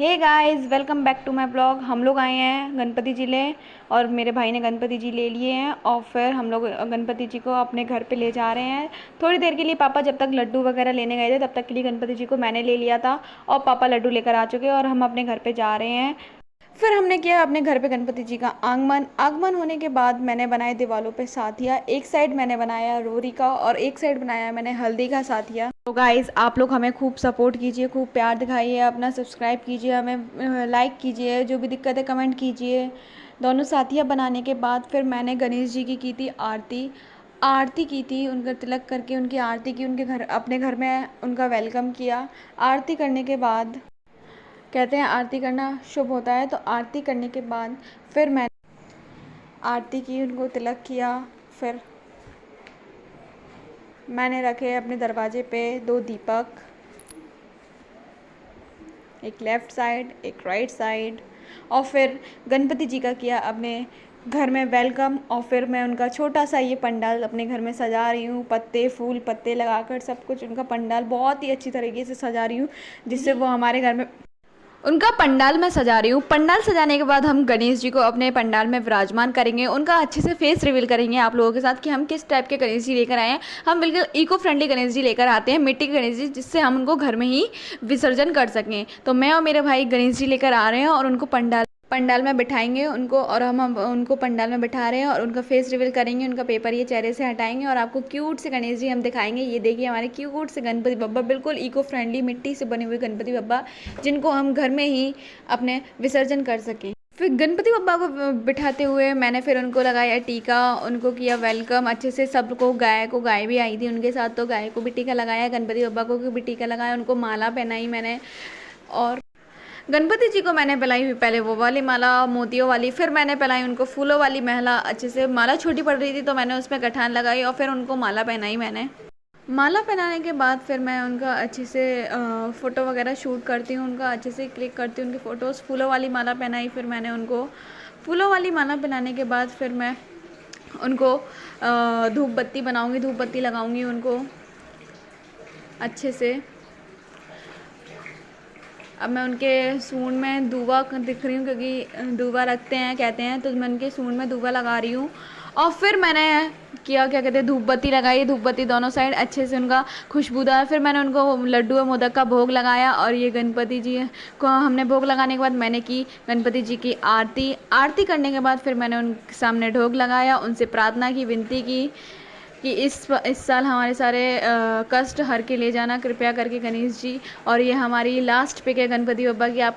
Hey guys, welcome back to my blog. हम लोग आए हैं गणपति जी ले और मेरे भाई ने गणपति जी ले लिए हैं और फिर हम लोग गणपति जी को अपने घर पे ले जा रहे हैं। थोड़ी देर के लिए पापा जब तक लड्डू वगैरह लेने गए थे तब तक के लिए गणपति जी को मैंने ले लिया था और पापा लड्डू लेकर आ चुके हैं और हम अपने घर पे जा रहे हैं। फिर हमने किया अपने घर पे गणपति जी का आगमन होने के बाद मैंने बनाए दीवारों पे साथिया। एक साइड मैंने बनाया रोरी का और एक साइड बनाया मैंने हल्दी का साथिया। तो गाइज़, आप लोग हमें खूब सपोर्ट कीजिए, खूब प्यार दिखाइए, अपना सब्सक्राइब कीजिए, हमें लाइक कीजिए, जो भी दिक्कत है कमेंट कीजिए। दोनों साथिया बनाने के बाद फिर मैंने गणेश जी की थी आरती की थी, उनका तिलक करके उनकी आरती की, उनके घर अपने घर में उनका वेलकम किया। आरती करने के बाद कहते हैं आरती करना शुभ होता है, तो आरती करने के बाद फिर मैंने आरती की, उनको तिलक किया। फिर मैंने रखे अपने दरवाजे पे 2 दीपक, एक लेफ़्ट साइड एक राइट साइड, और फिर गणपति जी का किया अपने घर में वेलकम। और फिर मैं उनका छोटा सा ये पंडाल अपने घर में सजा रही हूँ, पत्ते फूल पत्ते लगाकर सब कुछ उनका पंडाल बहुत ही अच्छी तरीके से सजा रही हूँ, जिससे वो हमारे घर में उनका पंडाल मैं सजा रही हूँ। पंडाल सजाने के बाद हम गणेश जी को अपने पंडाल में विराजमान करेंगे, उनका अच्छे से फेस रिवील करेंगे आप लोगों के साथ कि हम किस टाइप के गणेश जी लेकर आए हैं। हम बिल्कुल इको फ्रेंडली गणेश जी लेकर आते हैं, मिट्टी के गणेश जी, जिससे हम उनको घर में ही विसर्जन कर सकें। तो मैं और मेरे भाई गणेश जी लेकर आ रहे हैं और उनको पंडाल में बिठाएंगे उनको, और हम उनको पंडाल में बिठा रहे हैं और उनका फेस रिवील करेंगे, उनका पेपर ये चेहरे से हटाएंगे और आपको क्यूट से गणेश जी हम दिखाएंगे। ये देखिए हमारे क्यूट से गणपति बप्पा, बिल्कुल इको फ्रेंडली मिट्टी से बने हुए गणपति बप्पा, जिनको हम घर में ही अपने विसर्जन कर सकें। फिर गणपति बप्पा को बिठाते हुए मैंने फिर उनको लगाया टीका, उनको किया वेलकम अच्छे से। सबको गाय भी आई थी उनके साथ, तो गाय को भी टीका लगाया, गणपति बप्पा को भी टीका लगाया, उनको माला पहनाई मैंने। और गणपति जी को मैंने पहनाई हुई पहले वो वाली माला मोतियों वाली, फिर मैंने पहनाई उनको फूलों वाली माला। अच्छे से माला छोटी पड़ रही थी तो मैंने उसमें गठान लगाई और फिर उनको माला पहनाई मैंने। माला पहनाने के बाद फिर मैं उनका अच्छे से फ़ोटो वगैरह शूट करती हूँ, उनका अच्छे से क्लिक करती हूँ उनकी फ़ोटोज़। फूलों वाली माला पहनाई, फिर मैंने उनको फूलों वाली माला पहनाने के बाद फिर मैं उनको धूप बत्ती बनाऊँगी, धूप बत्ती लगाऊँगी उनको अच्छे से। अब मैं उनके सूंड में दूबा दिख रही हूँ, क्योंकि दूबा रखते हैं कहते हैं, तो मैं उनके सूंड में दूबा लगा रही हूँ। और फिर मैंने किया क्या कहते हैं धूप बत्ती लगाई, धूप बत्ती दोनों साइड अच्छे से उनका खुशबूदार। फिर मैंने उनको लड्डू और मोदक का भोग लगाया और ये गणपति जी को हमने भोग लगाने के बाद मैंने की गणपति जी की आरती करने के बाद फिर मैंने उनके सामने ढोग लगाया, उनसे प्रार्थना की, विनती की कि इस साल हमारे सारे कष्ट हर के ले जाना कृपया करके गणेश जी। और ये हमारी लास्ट पिक है गणपति बप्पा की, आप